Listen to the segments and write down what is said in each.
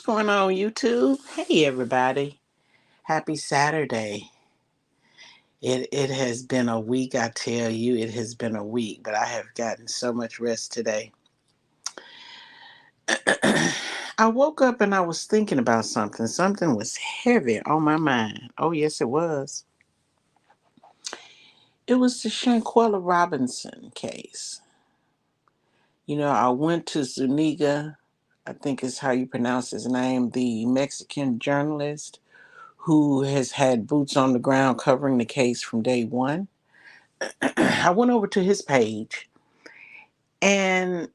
What's going on, YouTube? Hey, everybody. Happy Saturday. It has been a week, I tell you. It has been a week, but I have gotten so much rest today. I woke up and I was thinking about something. Something was heavy on my mind. Oh, yes, it was. It was the Shanquella Robinson case. I went to Zuniga, I think is how you pronounce his name, the Mexican journalist who has had boots on the ground covering the case from day one. I went over to his page and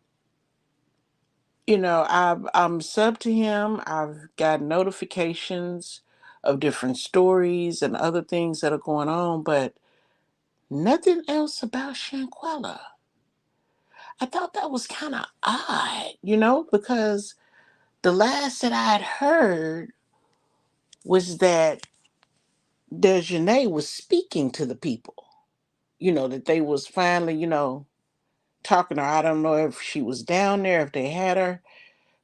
I'm sub to him. I've got notifications of different stories and other things that are going on, but nothing else about Shanquella. I thought that was kind of odd, because the last that I'd heard was that Dejanay was speaking to the people, that they was finally, talking to her. I don't know if she was down there, if they had her,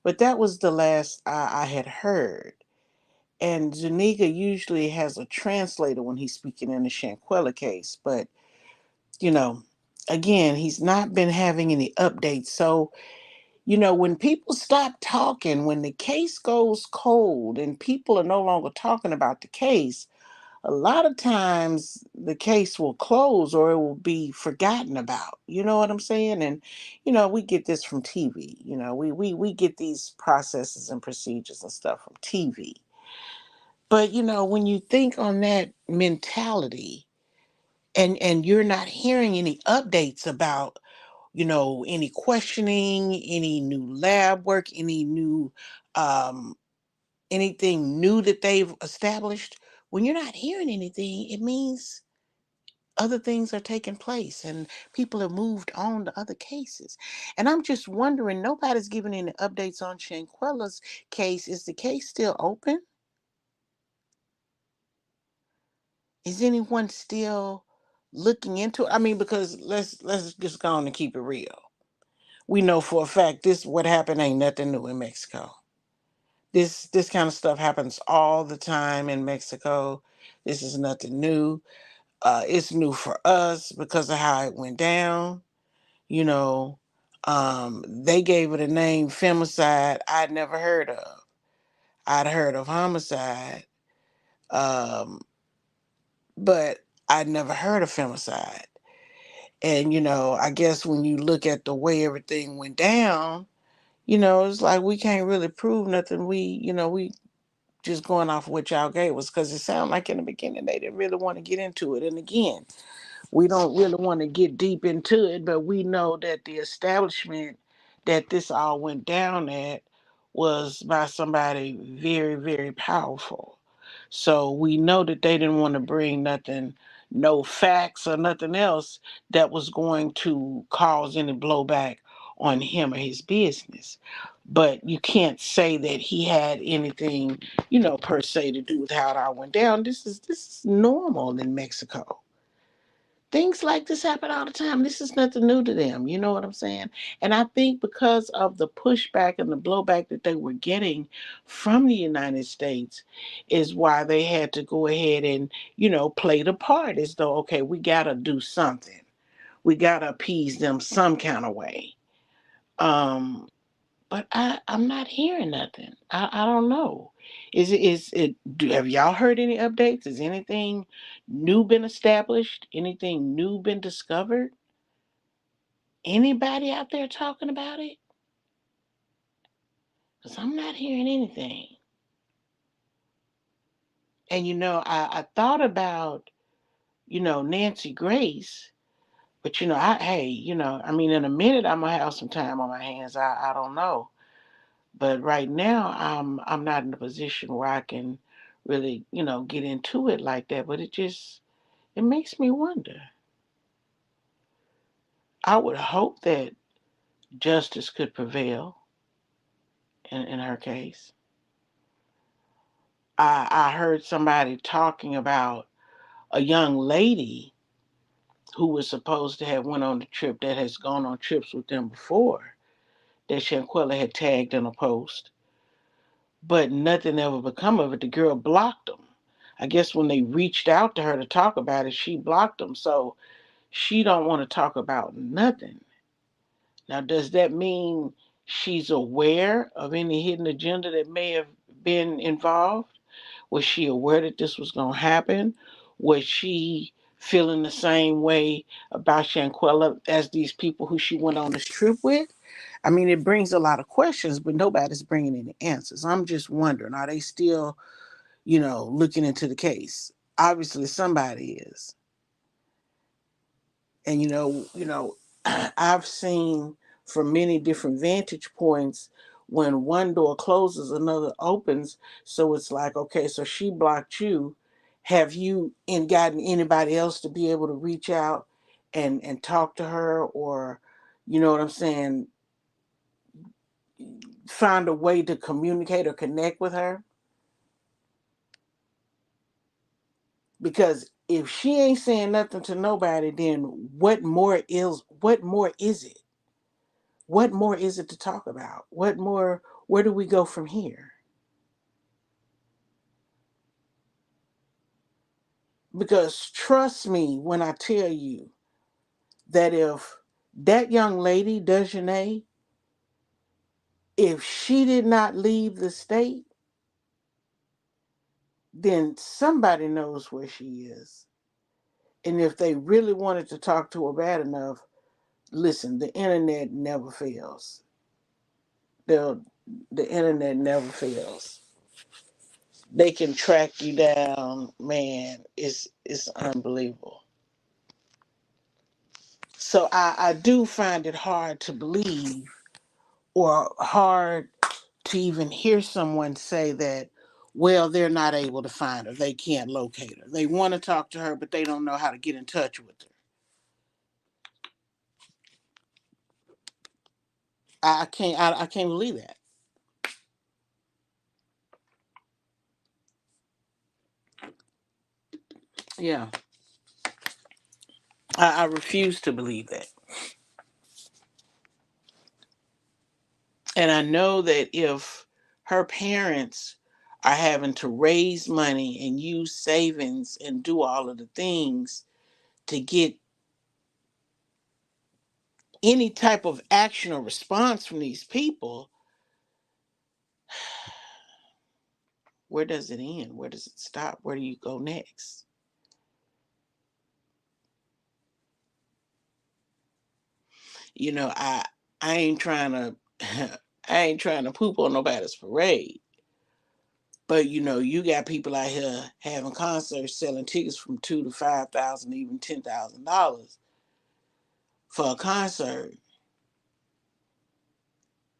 but that was the last I had heard. And Zuniga usually has a translator when he's speaking in the Shanquella case, but you know, again, he's not been having any updates. So, when people stop talking, when the case goes cold and people are no longer talking about the case, a lot of times the case will close or it will be forgotten about. You know what I'm saying? And we get this from TV. We get these processes and procedures and stuff from TV. But when you think on that mentality and you're not hearing any updates about any questioning, any new lab work, any new um anything new that they've established, when you're not hearing anything, it means other things are taking place and people have moved on to other cases. And I'm just wondering, nobody's giving any updates on Shanquella's case. Is the case still open? Is anyone still looking into it? I mean, because let's just go on and keep it real. We know for a fact this what happened ain't nothing new in Mexico. This kind of stuff happens all the time in Mexico. This is nothing new. It's new for us because of how it went down. You know, they gave it a name, femicide, I'd never heard of. I'd heard of homicide, um, but I'd never heard of femicide. And I guess when you look at the way everything went down, it's like we can't really prove nothing. We just going off what y'all gave us because it sounded like in the beginning they didn't really want to get into it. And again, we don't really want to get deep into it, but we know that the establishment that this all went down at was by somebody very, very powerful. So we know that they didn't want to bring nothing, no facts or nothing else that was going to cause any blowback on him or his business. But you can't say that he had anything, per se to do with how it all went down. This is normal in Mexico. Things like this happen all the time. This is nothing new to them. You know what I'm saying? And I think because of the pushback and the blowback that they were getting from the United States is why they had to go ahead and, play the part as though, okay, we got to do something. We got to appease them some kind of way. Um, but I'm not hearing nothing. I don't know. Have y'all heard any updates? Has anything new been established? Anything new been discovered? Anybody out there talking about it? Because I'm not hearing anything. And I thought about, Nancy Grace, but I mean in a minute I'm gonna have some time on my hands. I don't know. But right now, I'm not in a position where I can really, get into it like that. But it makes me wonder. I would hope that justice could prevail in her case. I heard somebody talking about a young lady who was supposed to have went on the trip that has gone on trips with them before that Shanquella had tagged in a post. but nothing ever become of it. The girl blocked them. I guess when they reached out to her to talk about it, she blocked them. So she don't want to talk about nothing. Now, does that mean she's aware of any hidden agenda that may have been involved? Was she aware that this was going to happen? Was she feeling the same way about Shanquella as these people who she went on this trip with? I mean, it brings a lot of questions, but nobody's bringing any answers. I'm just wondering, are they still, looking into the case? Obviously, somebody is. And I've seen from many different vantage points when one door closes, another opens. So it's like, okay, so she blocked you. Have you gotten anybody else to be able to reach out and talk to her, or you know what I'm saying, find a way to communicate or connect with her? Because if she ain't saying nothing to nobody, then what more is it? What more is it to talk about? What more, where do we go from here? Because trust me when I tell you that if that young lady, Dejanay, if she did not leave the state, then somebody knows where she is. And if they really wanted to talk to her bad enough, listen, the internet never fails. The, the internet never fails. They can track you down, man. It's unbelievable. So I do find it hard to believe, or hard to even hear someone say that, well, they're not able to find her. They can't locate her. They want to talk to her, but they don't know how to get in touch with her. I can't believe that. Yeah. I refuse to believe that. And I know that if her parents are having to raise money and use savings and do all of the things to get any type of action or response from these people, where does it end? Where does it stop? Where do you go next? You know, I ain't trying to I ain't trying to poop on nobody's parade. But you got people out here having concerts selling tickets from $2,000 to $5,000, even $10,000 for a concert.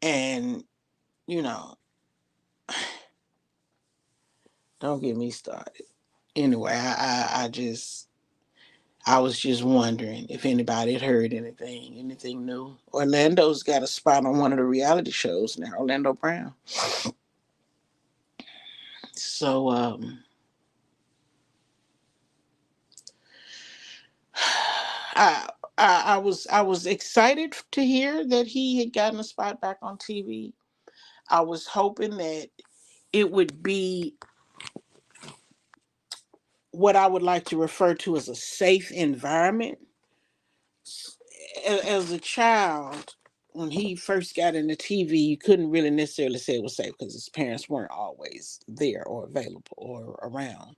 And, you know, don't get me started. Anyway, I was just wondering if anybody had heard anything new. Orlando's got a spot on one of the reality shows now, Orlando Brown. So I, I was excited to hear that he had gotten a spot back on TV. I was hoping that it would be what I would like to refer to as a safe environment. As a child, when he first got into TV, you couldn't really necessarily say it was safe because his parents weren't always there or available or around.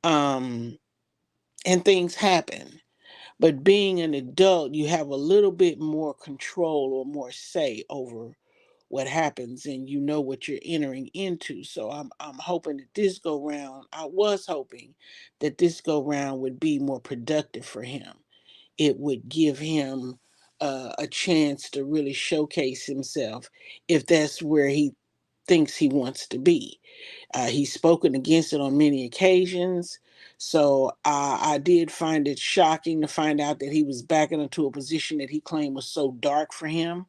Um, and things happen. But being an adult, you have a little bit more control or more say over what happens, and you know what you're entering into. So I'm hoping that this go round, I was hoping that this go round would be more productive for him. It would give him a chance to really showcase himself if that's where he thinks he wants to be. He's spoken against it on many occasions. So I did find it shocking to find out that he was backing into a position that he claimed was so dark for him.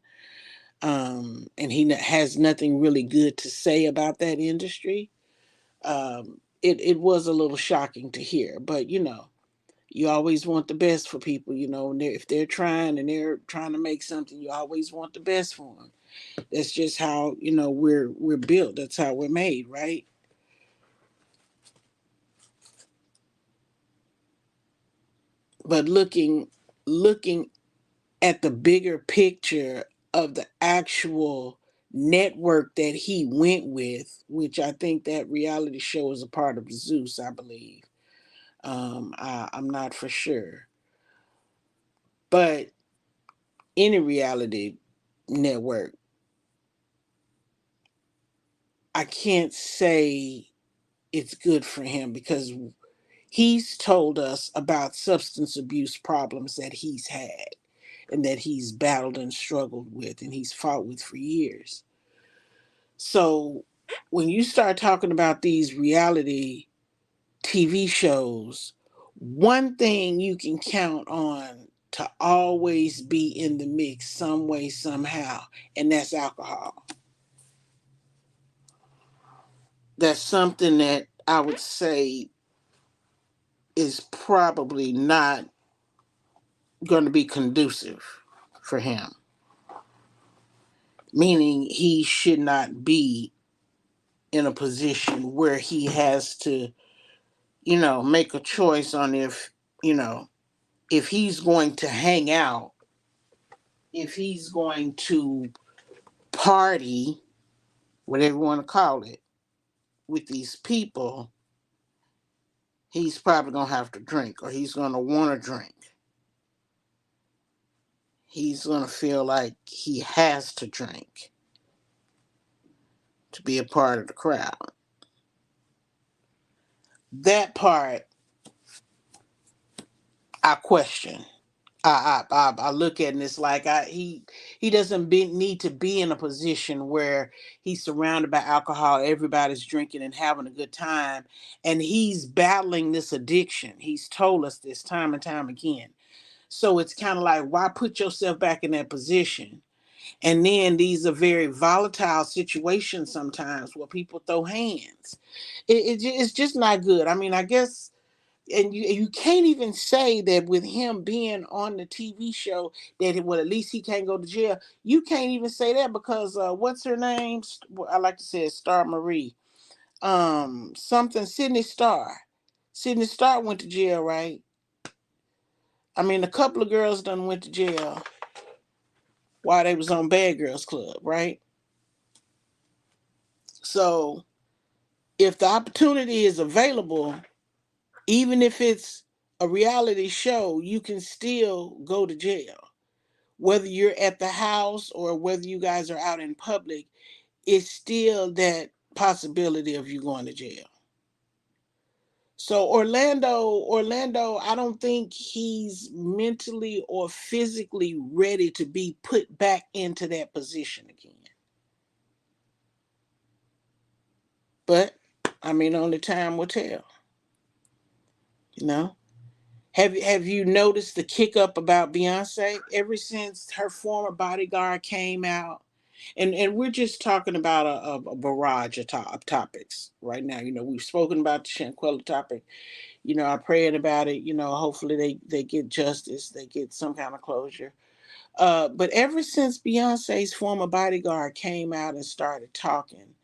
And he has nothing really good to say about that industry. It was a little shocking to hear, but You always want the best for people, and if they're trying and they're trying to make something, you always want the best for them. That's just how, we're built. That's how we're made, right? But looking at the bigger picture of the actual network that he went with, which I think that reality show is a part of Zeus, I believe. I'm not for sure, but any reality network, I can't say it's good for him because he's told us about substance abuse problems that he's had and that he's battled and struggled with and he's fought with for years. So when you start talking about these reality TV shows, one thing you can count on to always be in the mix some way, somehow, and that's alcohol. That's something that I would say is probably not going to be conducive for him, meaning he should not be in a position where he has to, make a choice on you know, if he's going to hang out, if he's going to party, whatever you want to call it, with these people, he's probably going to have to drink or he's going to want to drink. He's going to feel like he has to drink to be a part of the crowd. That part I question. I look at it and it's like he doesn't need to be in a position where he's surrounded by alcohol, everybody's drinking and having a good time, and he's battling this addiction. He's told us this time and time again. So it's kind of like, why put yourself back in that position? And then these are very volatile situations sometimes where people throw hands. It's just not good. I mean, I guess, and you can't even say that with him being on the TV show that well at least he can't go to jail. You can't even say that because what's her name? I like to say it, Star Marie. Something Sydney Star. Sydney Star went to jail, right? I mean, a couple of girls done went to jail while they was on Bad Girls Club, right? So if the opportunity is available, even if it's a reality show, you can still go to jail. Whether you're at the house or whether you guys are out in public, it's still that possibility of you going to jail. So Orlando, I don't think he's mentally or physically ready to be put back into that position again. But I mean, only time will tell. You know. Have you noticed the kick up about Beyonce ever since her former bodyguard came out? And we're just talking about a barrage of topics right now. We've spoken about the Shanquella topic. I'm praying about it. Hopefully they get justice, they get some kind of closure. But ever since Beyonce's former bodyguard came out and started talking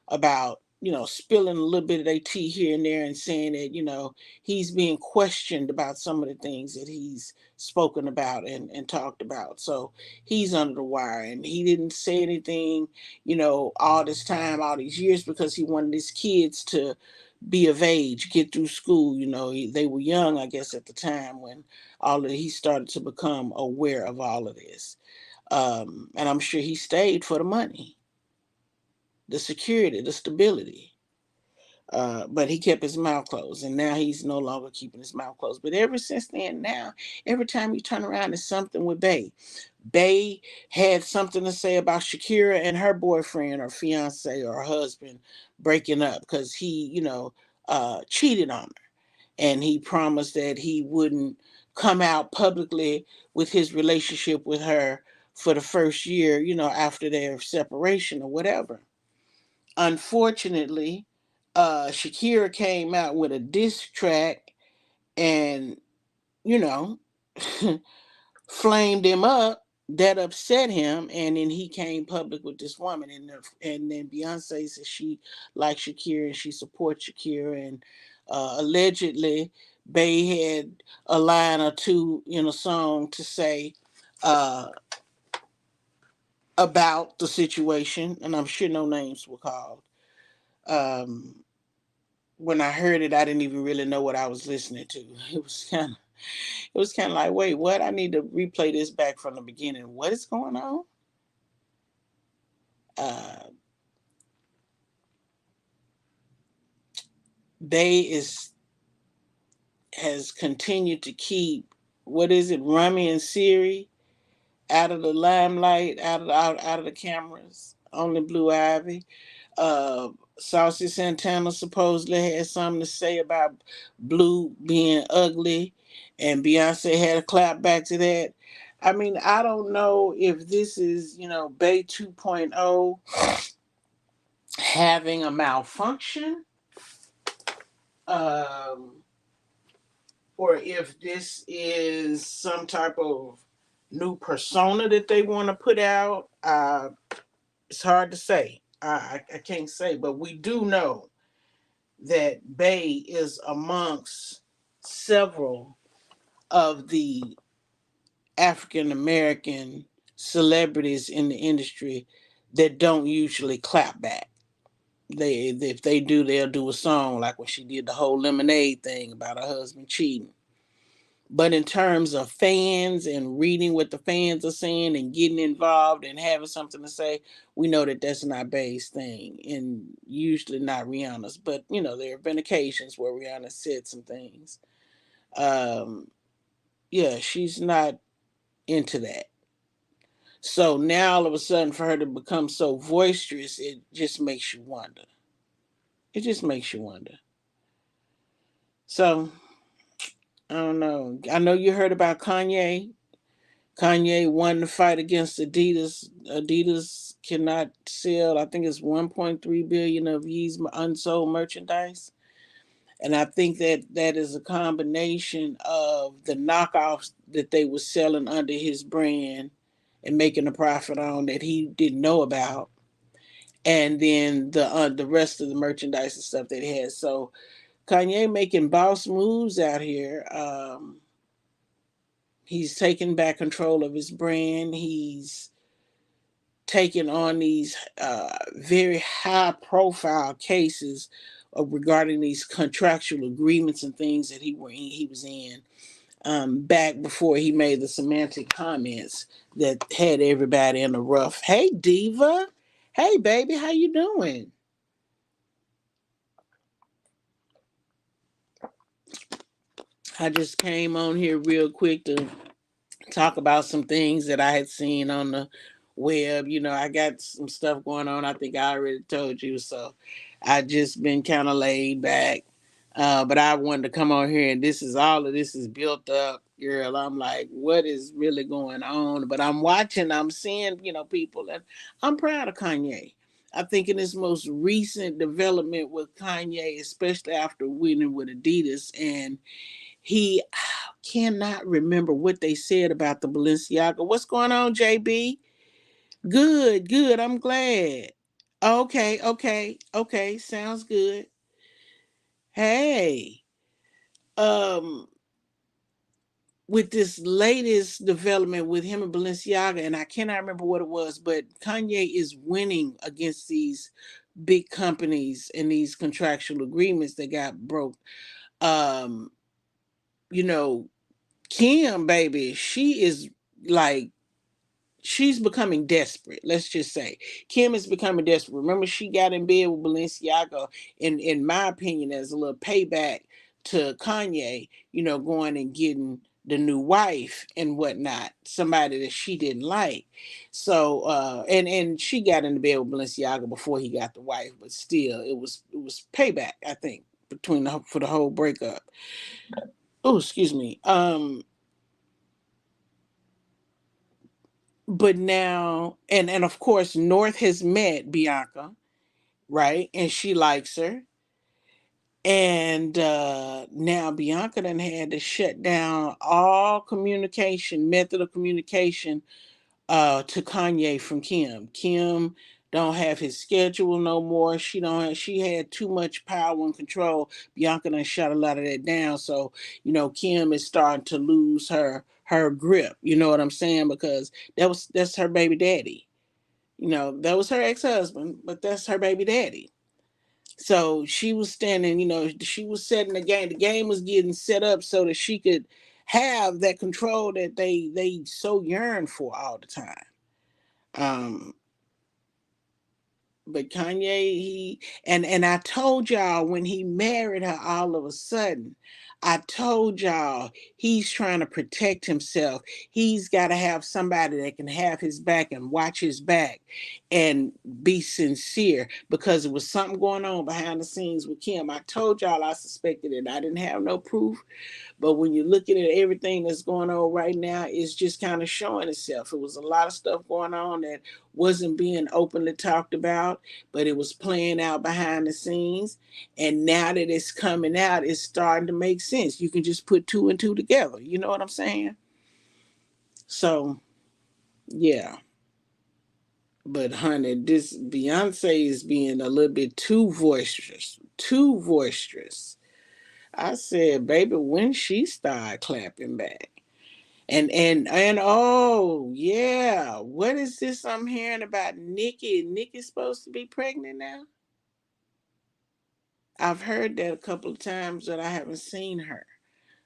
about, spilling a little bit of their tea here and there and saying that, he's being questioned about some of the things that he's spoken about and talked about. So he's under the wire and he didn't say anything, all this time, all these years, because he wanted his kids to be of age, get through school. They were young, I guess, at the time when he started to become aware of all of this. And I'm sure he stayed for the money, the security, the stability. But he kept his mouth closed, and now he's no longer keeping his mouth closed. But ever since then, now every time you turn around, it's something with Bay. Bay had something to say about Shakira and her boyfriend or fiance or husband breaking up because he, cheated on her, and he promised that he wouldn't come out publicly with his relationship with her for the first year, after their separation or whatever. Unfortunately, Shakira came out with a diss track, and you know, flamed him up. That upset him, and then he came public with this woman, and then Beyonce says she likes Shakira and she supports Shakira, and allegedly Bey had a line or two in a song to say uh, about the situation, and I'm sure no names were called. Um, when I heard it, I didn't even really know what I was listening to. It was kind of like, wait, what? I need to replay this back from the beginning. What is going on? Uh, Bay is has continued to keep, what is it, Rami and Siri out of the limelight, out of the cameras. Only Blue Ivy. Uh, Saucy Santana supposedly had something to say about Blue being ugly, and Beyonce had a clap back to that. I mean, I don't know if this is, Bay 2.0 having a malfunction, um, or if this is some type of new persona that they want to put out. It's hard to say. I can't say, but we do know that Bay is amongst several of the African American celebrities in the industry that don't usually clap back. If they do, they'll do a song like when she did the whole Lemonade thing about her husband cheating. But in terms of fans and reading what the fans are saying and getting involved and having something to say, we know that that's not Bay's thing, and usually not Rihanna's. But there have been occasions where Rihanna said some things. Um, yeah, she's not into that. So now all of a sudden, for her to become so boisterous, it just makes you wonder. It just makes you wonder. So I don't know. I know you heard about Kanye. Kanye won the fight against Adidas. Adidas cannot sell, I think it's 1.3 billion of Yeezy unsold merchandise. And I think that is a combination of the knockoffs that they were selling under his brand and making a profit on that he didn't know about, and then the rest of the merchandise and stuff that he had. So Kanye making boss moves out here. He's taking back control of his brand. He's taking on these very high profile cases regarding these contractual agreements and things that he was in, back before he made the semantic comments that had everybody in a rough. Hey Diva, hey baby, how you doing? I just came on here real quick to talk about some things that I had seen on the web. I got some stuff going on. I think I already told you. So I just been kind of laid back. But I wanted to come on here, and all of this is built up, girl. I'm like, what is really going on? But I'm watching, I'm seeing, people, and I'm proud of Kanye. I think in this most recent development with Kanye, especially after winning with Adidas, and he cannot remember what they said about the Balenciaga. What's going on, JB? Good, good. I'm glad. Okay, okay, okay. Sounds good. Hey, um, with this latest development with him and Balenciaga, and I cannot remember what it was, but Kanye is winning against these big companies and these contractual agreements that got broke. Um, you know, Kim, baby, she is like, she's becoming desperate. Let's just say Kim is becoming desperate. Remember, she got in bed with Balenciaga, in my opinion, as a little payback to Kanye. Going and getting the new wife and whatnot, somebody that she didn't like. So, and she got into bed with Balenciaga before he got the wife, but still, it was payback. I think for the whole breakup. Oh, excuse me. But now, and of course North has met Bianca, right, and she likes her. And now Bianca done had to shut down all communication, method of communication to Kanye from Kim. Kim don't have his schedule no more. She had too much power and control. Bianca done shut a lot of that down. So, Kim is starting to lose her grip. You know what I'm saying? Because that's her baby daddy. That was her ex-husband, but that's her baby daddy. So she was standing, she was setting the game. The game was getting set up so that she could have that control that they so yearn for all the time. Um, but Kanye, and I told y'all when he married her, all of a sudden, I told y'all he's trying to protect himself. He's got to have somebody that can have his back and watch his back and be sincere, because there was something going on behind the scenes with Kim. I told y'all I suspected it. I didn't have no proof, but when you're looking at everything that's going on right now, it's just kind of showing itself. It was a lot of stuff going on that wasn't being openly talked about, but it was playing out behind the scenes. And now that it's coming out, it's starting to make sense. You can just put two and two together. You know what I'm saying? So, yeah. But honey, this Beyonce is being a little bit too boisterous. Too boisterous. I said, baby, when she started clapping back. And oh yeah, what is this I'm hearing about Nikki? Nikki's supposed to be pregnant now? I've heard that a couple of times, but I haven't seen her.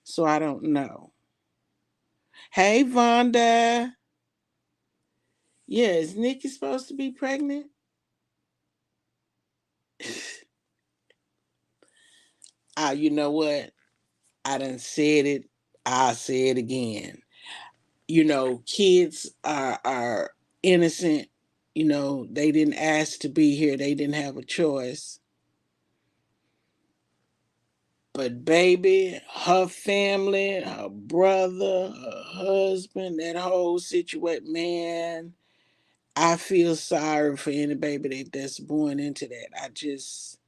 So I don't know. Hey Vonda. Yeah, is Nikki supposed to be pregnant? You know what? I done said it. I'll say it again. Kids are innocent. They didn't ask to be here. They didn't have a choice. But baby, her family, her brother, her husband, that whole situation, man, I feel sorry for any baby that's born into that. I just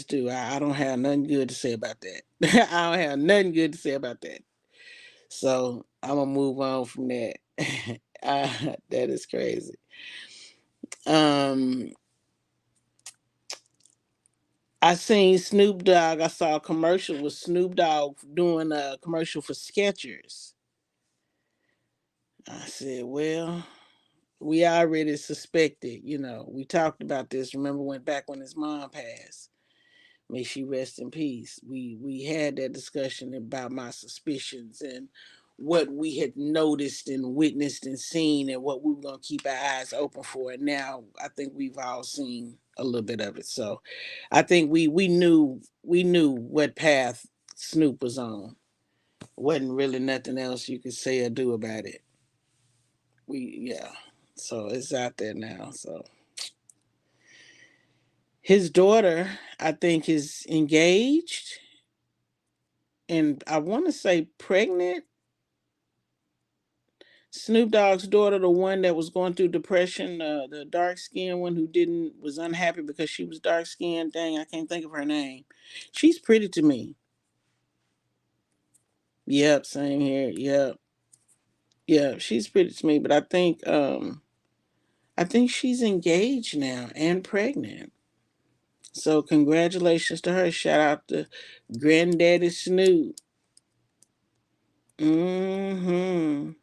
do. I don't have nothing good to say about that. I don't have nothing good to say about that. So I'm gonna move on from that. That is crazy. Um, I seen Snoop Dogg. I saw a commercial with Snoop Dogg doing a commercial for Skechers. I said, well, we already suspected, we talked about this. Remember when his mom passed? May she rest in peace. We had that discussion about my suspicions and what we had noticed and witnessed and seen and what we were gonna keep our eyes open for. And now I think we've all seen a little bit of it. So I think we knew what path Snoop was on. Wasn't really nothing else you could say or do about it. Yeah. So it's out there now. So his daughter, I think, is engaged, and I want to say pregnant. Snoop Dogg's daughter, the one that was going through depression, the dark skinned one who didn't was unhappy because she was dark skinned. Dang, I can't think of her name. She's pretty to me. Yep, same here. Yep, yeah, she's pretty to me. But I think she's engaged now and pregnant. So congratulations to her. Shout out to Granddaddy Snoop. Mm-hmm.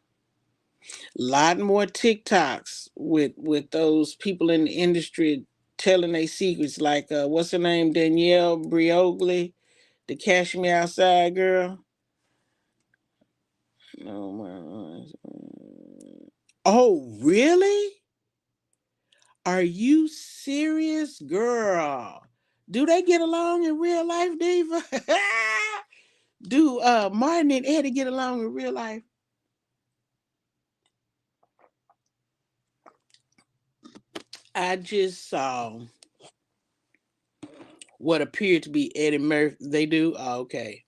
Lot more TikToks with those people in the industry telling their secrets, like what's her name, Danielle Briogli, the Cash Me Outside girl. Oh my! Oh really? Are you serious, girl? Do they get along in real life, Diva? Do Martin and Eddie get along in real life? I just saw what appeared to be Eddie Murphy. They do? Oh, okay.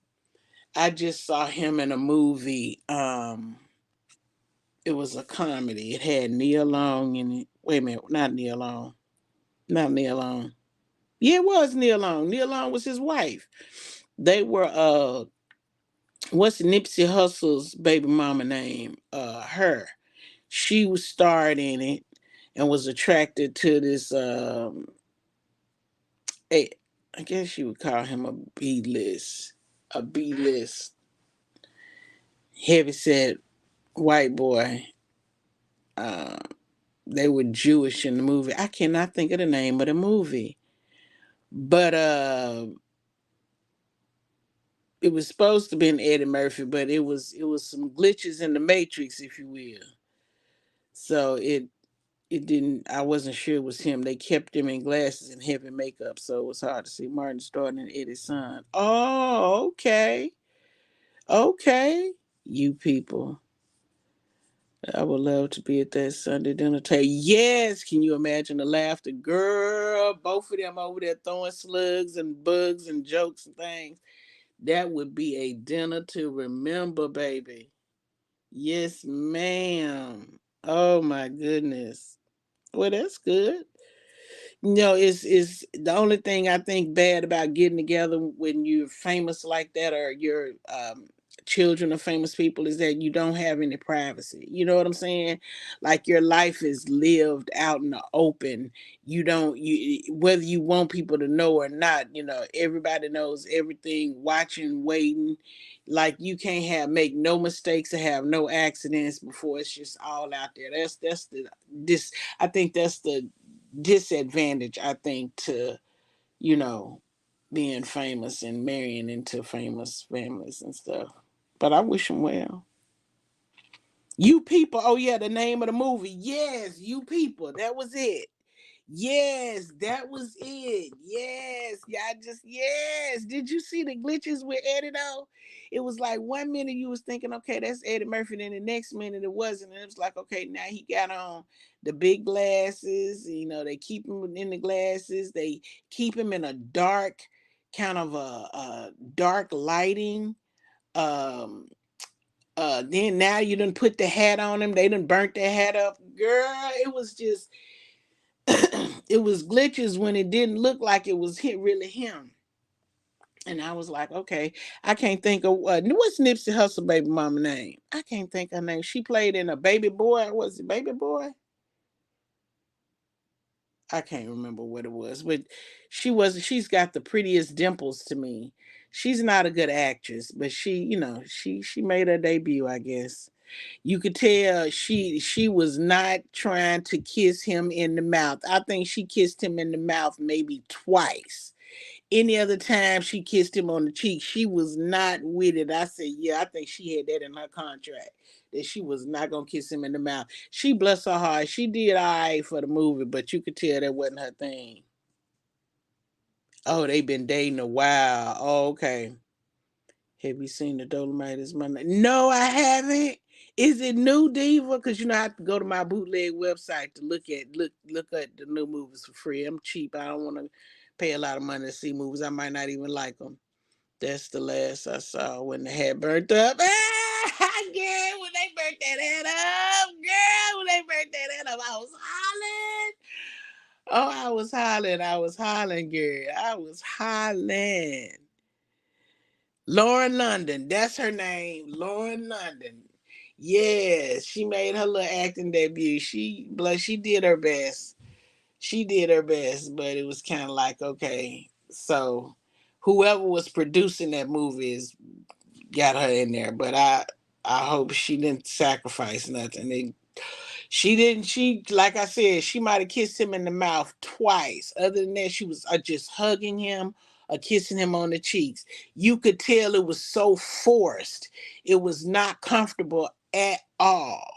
I just saw him in a movie. It was a comedy. It had Neil Long in it. Wait a minute, not Neil Long. Not Neil Long. Yeah, it was Neil Long. Neil Long was his wife. They were what's Nipsey Hussle's baby mama name? Her. She was starred in it and was attracted to this a, I guess you would call him a B list heavyset white boy. Uh, they were Jewish in the movie. I cannot think of the name of the movie, but it was supposed to be an Eddie Murphy, but it was some glitches in the matrix, if you will. So it didn't. I wasn't sure it was him. They kept him in glasses and heavy makeup, so it was hard to see Martin Starr and Eddie's son. Oh, okay, okay, you people. I would love to be at that Sunday dinner table. Yes, can you imagine the laughter, girl? Both of them over there throwing slugs and bugs and jokes and things. That would be a dinner to remember, baby. Yes, ma'am. Oh my goodness. Well, that's good. It's the only thing I think bad about getting together when you're famous like that, or your children of famous people, is that you don't have any privacy. You know what I'm saying? Like your life is lived out in the open. You don't you whether you want people to know or not. Everybody knows everything. Watching, waiting. Like you can't make no mistakes or have no accidents before it's just all out there. That's the this. I think that's the disadvantage, I think, to you know being famous and marrying into famous families and stuff. But I wish them well. You people. Oh yeah, the name of the movie. Yes, You People. That was it. Yes, that was it. Yes, yeah, yes. Did you see the glitches with Eddie though? It was like 1 minute you was thinking, okay, that's Eddie Murphy, then the next minute it wasn't, and it was like, okay, now he got on the big glasses. They keep him in the glasses. They keep him in a dark, kind of a dark lighting. Um, then now you done put the hat on him. They done burnt their hat up, girl. It was just it was glitches when it didn't look like it was really him. And I was like, okay, I can't think of what's Nipsey Hussle baby mama name. I can't think her name. She played in a Baby Boy. Was it Baby Boy? I can't remember what it was, but she's got the prettiest dimples to me. She's not a good actress, but she made her debut, I guess. You could tell she was not trying to kiss him in the mouth. I think she kissed him in the mouth maybe twice. Any other time she kissed him on the cheek, she was not with it. I said, yeah, I think she had that in her contract, that she was not gonna kiss him in the mouth. She, bless her heart, she did all right for the movie, but you could tell that wasn't her thing. Oh, they been dating a while. Oh, okay. Have you seen the Dolomite is my name? No, I haven't. Is it new, Diva? Because I have to go to my bootleg website to look at the new movies for free. I'm cheap. I don't want to pay a lot of money to see movies. I might not even like them. That's the last I saw when the hat burnt up. Girl, when they burnt that hat up. Girl, when they burnt that hat up, I was hollering. Oh, I was hollering. I was hollering, girl. I was hollering. Lauren London, that's her name. Lauren London. Yes, she made her little acting debut. She did her best. She did her best, but it was kind of like, okay, so whoever was producing that movie got her in there. But I hope she didn't sacrifice nothing. She didn't. She, like I said, she might have kissed him in the mouth twice. Other than that, she was just hugging him or kissing him on the cheeks. You could tell it was so forced. It was not comfortable at all.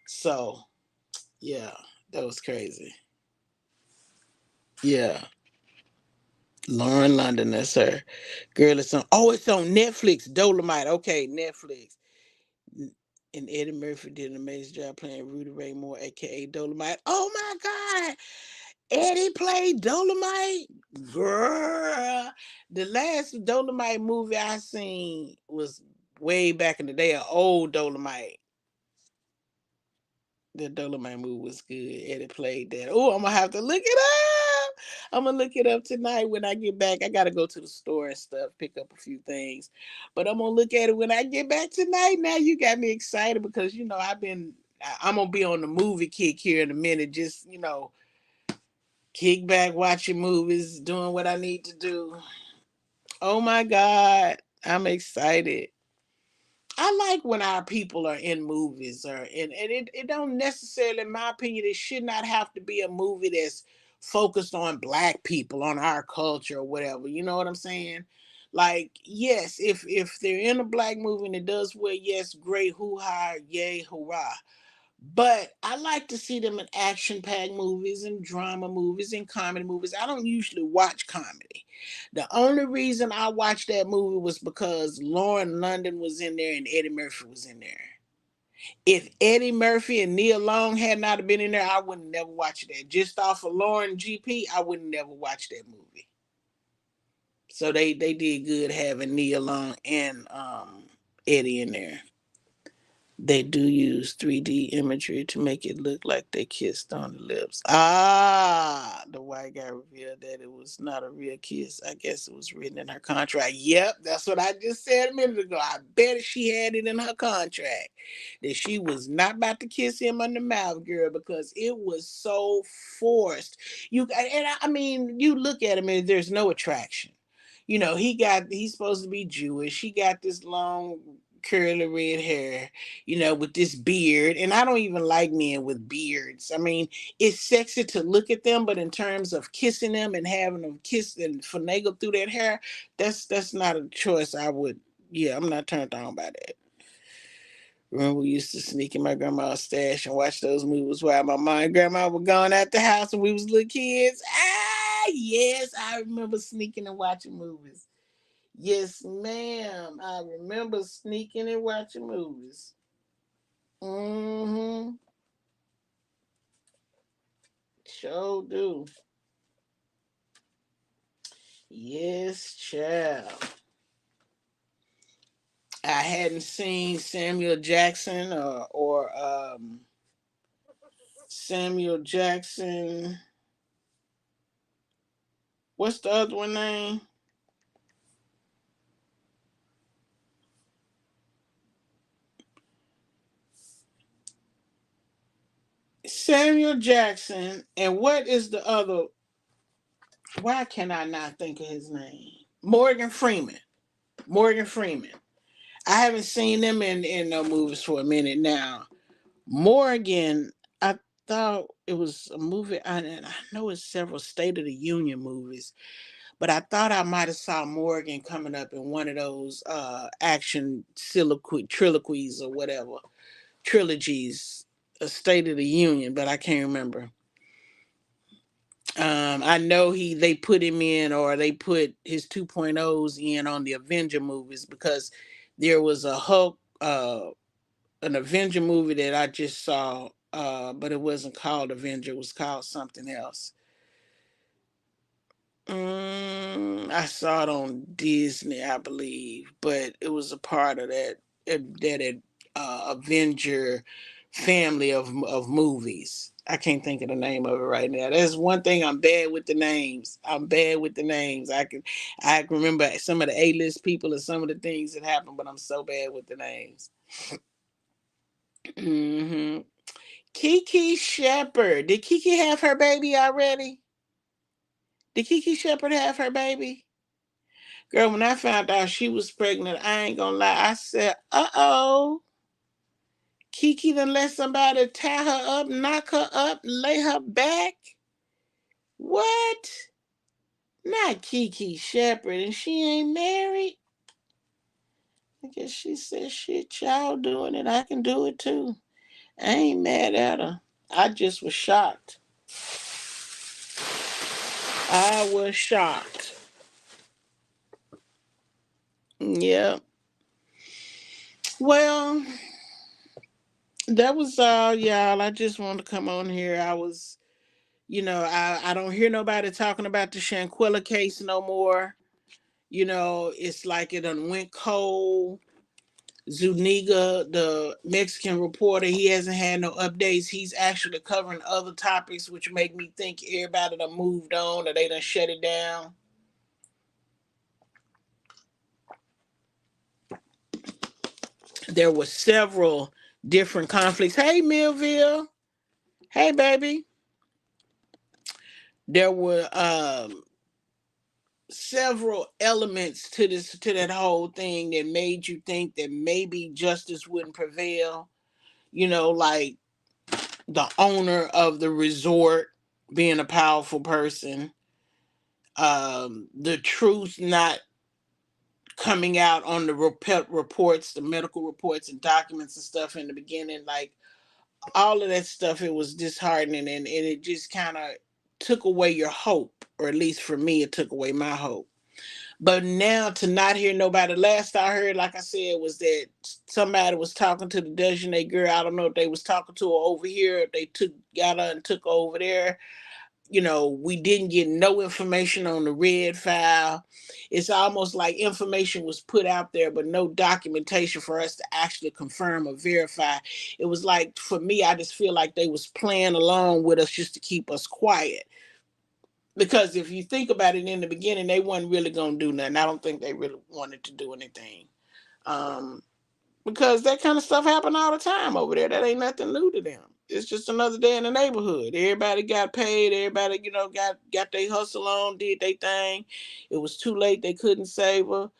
So, yeah, that was crazy. Yeah. Lauren London, that's her. Girl, it's on Netflix. Dolomite. Okay, Netflix. And Eddie Murphy did an amazing job playing Rudy Ray Moore, aka Dolomite. Oh my God. Eddie played Dolomite? Girl. The last Dolomite movie I seen was way back in the day, an old Dolomite. The Dolomite movie was good. Eddie played that. Oh, I'm gonna have to look it up. I'm gonna look it up tonight when I get back. I gotta go to the store and stuff, pick up a few things, but I'm gonna look at it when I get back tonight. Now you got me excited because I'm gonna be on the movie kick here in a minute. Just kick back, watching movies, doing what I need to do. Oh my God, I'm excited. I like when our people are in movies, and it don't necessarily, in my opinion, it should not have to be a movie that's focused on black people, on our culture or whatever. You know what I'm saying? Like, yes, if they're in a black movie and it does well, yes, great, hoo ha, yay, hurrah. But I like to see them in action packed movies and drama movies and comedy movies. I don't usually watch comedy. The only reason I watched that movie was because Lauren London was in there and Eddie Murphy was in there. If Eddie Murphy and Nia Long had not been in there, I would never watch that. Just off of Lauren GP, I would never watch that movie. So they did good having Nia Long and Eddie in there. They do use 3D imagery to make it look like they kissed on the lips. Ah, the white guy revealed that it was not a real kiss. I guess it was written in her contract. Yep, that's what I just said a minute ago. I bet she had it in her contract that she was not about to kiss him on the mouth, girl, because it was so forced. I mean, you look at him and there's no attraction. He's supposed to be Jewish. He got this long curly red hair, with this beard. And I don't even like men with beards. I mean, it's sexy to look at them, but in terms of kissing them and having them kiss and finagle through that hair, that's not a choice I would. Yeah, I'm not turned on by that. Remember, we used to sneak in my grandma's stash and watch those movies while my mom and grandma were gone out the house when we was little kids. Yes, I remember sneaking and watching movies. Yes, ma'am. I remember sneaking and watching movies. Mm-hmm. Sure do. Yes, child. I hadn't seen Samuel Jackson or Samuel Jackson. What's the other one name? Samuel Jackson. And what is the other? Why can I not think of his name? Morgan Freeman. Morgan Freeman. I haven't seen them in no movies for a minute now. Morgan, I thought it was a movie, and I know it's several State of the Union movies, but I thought I might have saw Morgan coming up in one of those action trilogies or whatever, trilogies, a State of the Union, but I can't remember. I know they put him in, or they put his 2.0s in on the Avenger movies, because there was a Hulk, an Avenger movie that I just saw, but it wasn't called Avenger. It was called something else. I saw it on Disney, I believe, but it was a part of that Avenger family of movies. I can't think of the name of it right now. That's one thing, I'm bad with the names. I'm bad with the names. I can remember some of the A-list people and some of the things that happened, but I'm so bad with the names. Hmm. Kiki Shepard. Did Kiki have her baby already? Did Kiki Shepard have her baby? Girl, when I found out she was pregnant, I ain't gonna lie. I said, uh-oh. Kiki done let somebody tie her up, knock her up, lay her back. What? Not Kiki Shepard, and she ain't married? I guess she said, shit, y'all doing it. I can do it too. I ain't mad at her. I just was shocked. I was shocked. Yeah. Well, that was all, y'all. I just wanted to come on here. I don't hear nobody talking about the Shanquella case no more. It's like it done went cold. Zuniga, the Mexican reporter, he hasn't had no updates. He's actually covering other topics, which make me think everybody done moved on or they done shut it down. There were several different conflicts. Hey, Millville. Hey, baby. There were several elements to that whole thing that made you think that maybe justice wouldn't prevail. Like the owner of the resort being a powerful person, the truth not coming out on the reports, the medical reports and documents and stuff in the beginning, like all of that stuff, it was disheartening, and it just kind of took away your hope, or at least for me, it took away my hope. But now to not hear nobody, last I heard, like I said, was that somebody was talking to the Dejeuner girl. I don't know if they was talking to her over here, if they got her and took her over there. We didn't get no information on the red file. It's almost like information was put out there, but no documentation for us to actually confirm or verify. It was like, for me, I just feel like they was playing along with us just to keep us quiet. Because if you think about it, in the beginning, they wasn't really going to do nothing. I don't think they really wanted to do anything. Because that kind of stuff happened all the time over there. That ain't nothing new to them. It's just another day in the neighborhood. Everybody got paid. Everybody, got their hustle on, did their thing. It was too late. They couldn't save her.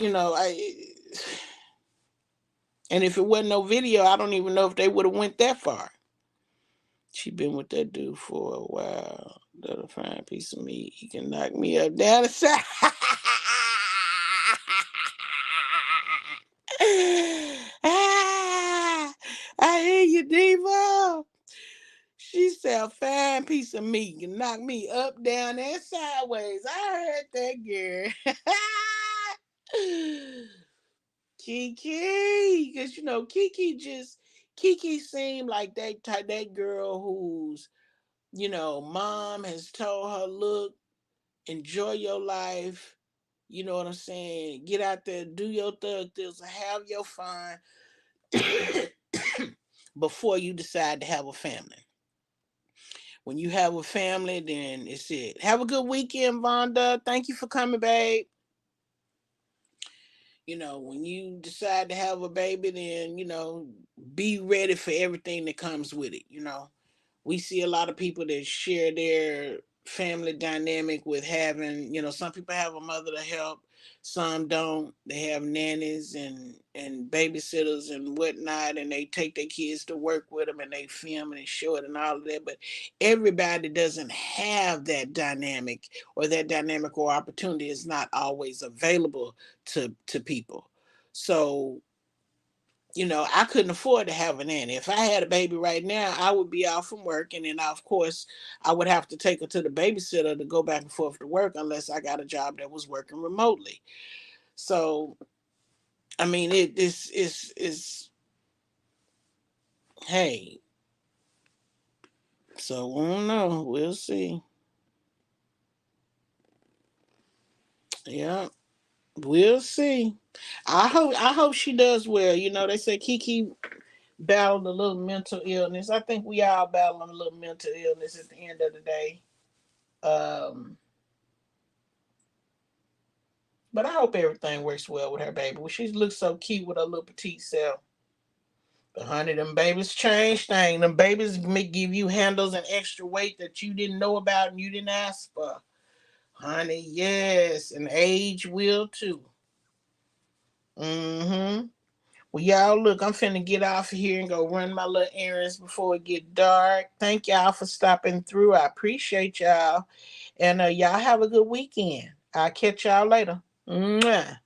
And if it wasn't no video, I don't even know if they would have went that far. She been with that dude for a while. That a fine piece of meat. He can knock me up down the side. I hear you, Diva. She said a fine piece of meat can knock me up, down, and sideways. I heard that girl. Kiki, because Kiki seemed like that girl whose mom has told her, look, enjoy your life. You know what I'm saying? Get out there, do your thug things, have your fun before you decide to have a family. When you have a family, then it's it. Have a good weekend, Vonda. Thank you for coming, babe. When you decide to have a baby, then, be ready for everything that comes with it. We see a lot of people that share their family dynamic with having, some people have a mother to help, some don't. They have nannies and babysitters and whatnot, and they take their kids to work with them and they film and show it and all of that. But everybody doesn't have that dynamic, or that dynamic or opportunity is not always available to people. So I couldn't afford to have a nanny. If I had a baby right now, I would be out from work, and then of course I would have to take her to the babysitter to go back and forth to work, unless I got a job that was working remotely. So I mean, it's hey. So I don't know. We'll see. Yeah, we'll see. I hope she does well. They say Kiki battled a little mental illness. I think we all battling a little mental illness at the end of the day. Um, but I hope everything works well with her baby. Well, she looks so cute with her little petite self. But honey, them babies change things. Them babies may give you handles and extra weight that you didn't know about and you didn't ask for. Honey, yes. And age will too. Mm-hmm. Well, y'all, look, I'm finna get off of here and go run my little errands before it get dark. Thank y'all for stopping through. I appreciate y'all. And y'all have a good weekend. I'll catch y'all later. Mwah.